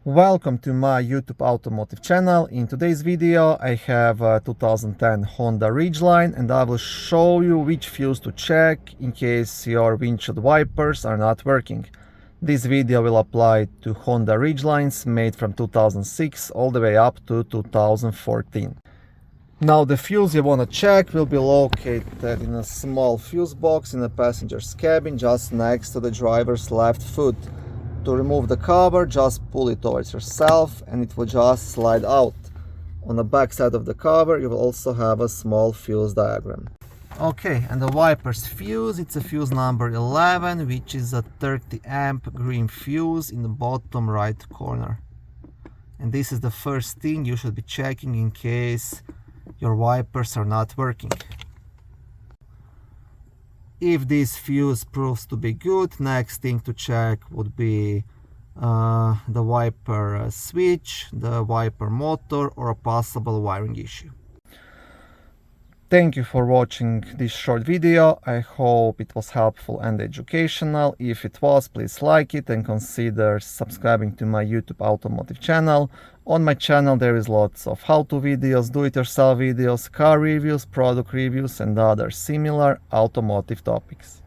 Welcome to my YouTube automotive channel. In today's video I have a 2010 Honda Ridgeline and I will show you which fuse to check in case your windshield wipers are not working. This video will apply to Honda Ridgelines made from 2006 all the way up to 2014. Now the fuse you want to check will be located in a small fuse box in the passenger's cabin just next to the driver's left foot. To remove the cover, just pull it towards yourself and it will just slide out. On the back side of the cover you will also have a small fuse diagram. Okay, and the wipers fuse, it's a fuse number 11, which is a 30 amp green fuse in the bottom right corner. And this is the first thing you should be checking in case your wipers are not working. If this fuse proves to be good, next thing to check would be the wiper switch, the wiper motor, or a possible wiring issue. Thank you for watching this short video. I hope it was helpful and educational. If it was, please like it and consider subscribing to my YouTube automotive channel. On my channel there is lots of how-to videos, do-it-yourself videos, car reviews, product reviews and other similar automotive topics.